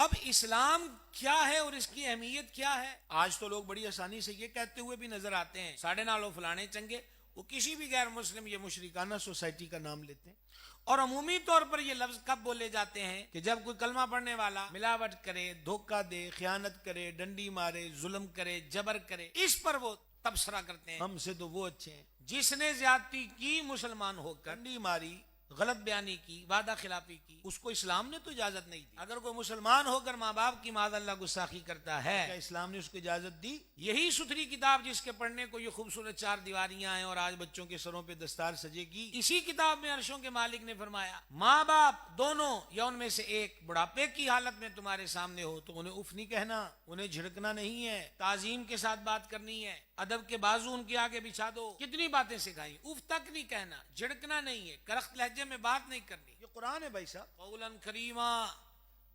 اب اسلام کیا ہے اور اس کی اہمیت کیا ہے؟ آج تو لوگ بڑی آسانی سے یہ کہتے ہوئے بھی نظر آتے ہیں ساڑھے نالو فلانے چنگے، وہ کسی بھی غیر مسلم یہ مشرکانہ سوسائٹی کا نام لیتے ہیں، اور عمومی طور پر یہ لفظ کب بولے جاتے ہیں کہ جب کوئی کلمہ پڑھنے والا ملاوٹ کرے، دھوکہ دے، خیانت کرے، ڈنڈی مارے، ظلم کرے، جبر کرے، اس پر وہ تبصرہ کرتے ہیں ہم سے تو وہ اچھے ہیں۔ جس نے زیادتی کی مسلمان ہو کر، ڈنڈی ماری، غلط بیانی کی، وعدہ خلافی کی، اس کو اسلام نے تو اجازت نہیں دی۔ اگر کوئی مسلمان ہو کر ماں باپ کی معاذ اللہ گستاخی کرتا ہے، کیا اسلام نے اس کو اجازت دی؟ یہی ستھری کتاب جس کے پڑھنے کو یہ خوبصورت 4 دیواریاں ہیں اور آج بچوں کے سروں پہ دستار سجے گی، اسی کتاب میں عرشوں کے مالک نے فرمایا ماں باپ دونوں یا ان میں سے ایک بڑھاپے کی حالت میں تمہارے سامنے ہو تو انہیں اف نہیں کہنا، انہیں جھڑکنا نہیں ہے، تعظیم کے ساتھ بات کرنی ہے، ادب کے بازو ان کے آگے بچھا دو۔ کتنی باتیں سکھائی، اف تک نہیں کہنا، جھڑکنا نہیں ہے، کرخت لہجے میں بات نہیں کرنی، یہ قرآن ہے بھائی صاحب۔ قولاً کریما،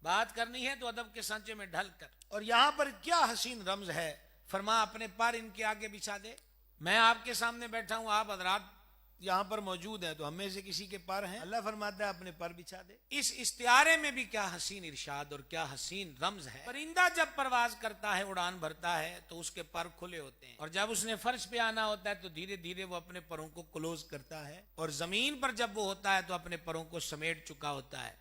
بات کرنی ہے تو ادب کے سانچے میں ڈھل کر۔ اور یہاں پر کیا حسین رمز ہے، فرما اپنے پر ان کے آگے بچھا دے۔ میں آپ کے سامنے بیٹھا ہوں، آپ حضرات یہاں پر موجود ہیں، تو ہم میں سے کسی کے پر ہیں؟ اللہ فرماتا ہے اپنے پر بچھا دے۔ اس استعارے میں بھی کیا حسین ارشاد اور کیا حسین رمز ہے۔ پرندہ جب پرواز کرتا ہے، اڑان بھرتا ہے، تو اس کے پر کھلے ہوتے ہیں، اور جب اس نے فرش پہ آنا ہوتا ہے تو دھیرے دھیرے وہ اپنے پروں کو کلوز کرتا ہے، اور زمین پر جب وہ ہوتا ہے تو اپنے پروں کو سمیٹ چکا ہوتا ہے۔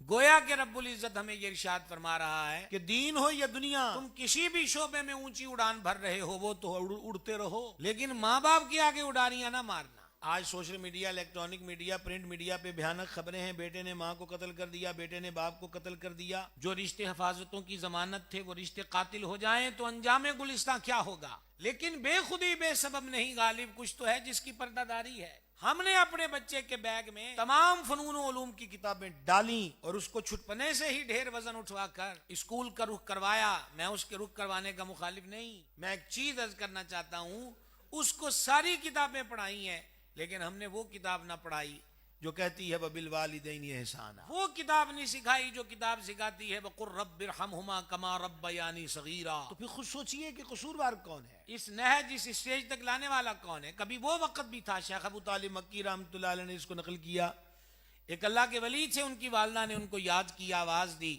گویا کہ رب العزت ہمیں یہ ارشاد فرما رہا ہے کہ دین ہو یا دنیا، تم کسی بھی شعبے میں اونچی اڑان بھر رہے ہو، وہ تو اڑتے رہو، لیکن ماں باپ کے آگے اڑانیاں نہ مارنا۔ آج social media, electronic media, print media پہ بھیانک خبریں ہیں، بیٹے نے ماں کو قتل کر دیا، بیٹے نے باپ کو قتل کر دیا، جو رشتے حفاظتوں کی ضمانت تھے وہ رشتے قاتل ہو جائیں تو انجام گلستاں کیا ہوگا۔ لیکن بے خودی بے سبب نہیں غالب، کچھ تو ہے جس کی پردہ داری ہے۔ ہم نے اپنے بچے کے بیگ میں تمام فنون و علوم کی کتابیں ڈالیں اور اس کو چھٹپنے سے ہی ڈھیر وزن اٹھوا کر اسکول کا رخ کروایا۔ میں اس کے رخ کروانے کا مخالف نہیں، میں ایک چیز عرض کرنا چاہتا ہوں، اس کو ساری کتابیں پڑھائی ہیں، لیکن ہم نے وہ کتاب نہ پڑھائی جو کہتی ہے وَبِالْوَالِدَيْنِ إِحْسَانًا، وہ کتاب نہیں سکھائی جو کتاب سکھاتی ہے وَقُلْ رَبِّ ارْحَمْهُمَا كَمَا رَبَّيَانِي صَغِيرًا۔ تو پھر خود سوچئے کہ قصوروار کون ہے، اس نہج اس اسٹیج تک لانے والا کون ہے۔ کبھی وہ وقت بھی تھا، شیخ ابو طالب مکی رحمۃ اللہ علیہ نے اس کو نقل کیا، ایک اللہ کے ولی تھے، ان کی والدہ نے ان کو یاد کیا، آواز دی،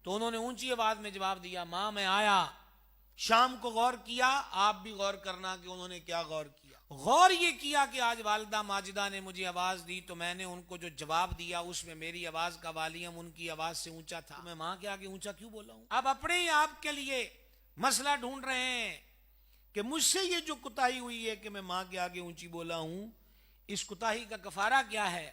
تو انہوں نے اونچی آواز میں جواب دیا ماں میں آیا۔ شام کو غور کیا، آپ بھی غور کرنا کہ انہوں نے کیا غور کیا۔ غور یہ کیا کہ آج والدہ ماجدہ نے مجھے آواز دی تو میں نے ان کو جو جواب دیا اس میں میری آواز کا والیوم ان کی آواز سے اونچا تھا، میں ماں کے آگے اونچا کیوں بولا ہوں؟ اب اپنے ہی آپ کے لیے مسئلہ ڈھونڈ رہے ہیں کہ مجھ سے یہ جو کوتاہی ہوئی ہے کہ میں ماں کے آگے اونچی بولا ہوں، اس کوتاہی کا کفارہ کیا ہے؟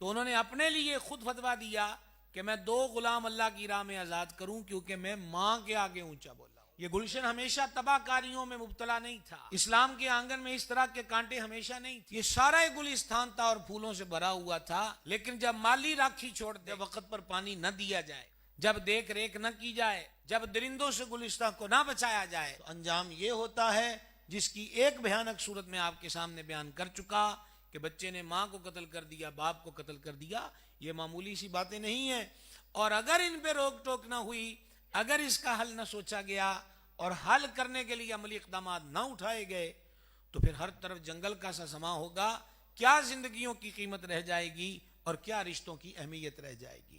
تو انہوں نے اپنے لیے خود فتویٰ دیا کہ میں 2 غلام اللہ کی راہ میں آزاد کروں کیونکہ میں ماں کے آگے اونچا بولا ہوں۔ یہ گلشن ہمیشہ تباہ کاریوں میں مبتلا نہیں تھا، اسلام کے آنگن میں اس طرح کے کانٹے ہمیشہ نہیں تھے، یہ سارا گلستان تھا اور پھولوں سے بھرا ہوا تھا، لیکن جب مالی راکھی چھوڑ دے، وقت پر پانی نہ دیا جائے، جب دیکھ ریکھ نہ کی جائے، جب درندوں سے گلستان کو نہ بچایا جائے، تو انجام یہ ہوتا ہے جس کی ایک بھیانک صورت میں آپ کے سامنے بیان کر چکا کہ بچے نے ماں کو قتل کر دیا، باپ کو قتل کر دیا۔ یہ معمولی سی باتیں نہیں ہیں، اور اگر ان پہ روک ٹوک نہ ہوئی، اگر اس کا حل نہ سوچا گیا اور حل کرنے کے لیے عملی اقدامات نہ اٹھائے گئے تو پھر ہر طرف جنگل کا سا سما ہوگا، کیا زندگیوں کی قیمت رہ جائے گی اور کیا رشتوں کی اہمیت رہ جائے گی۔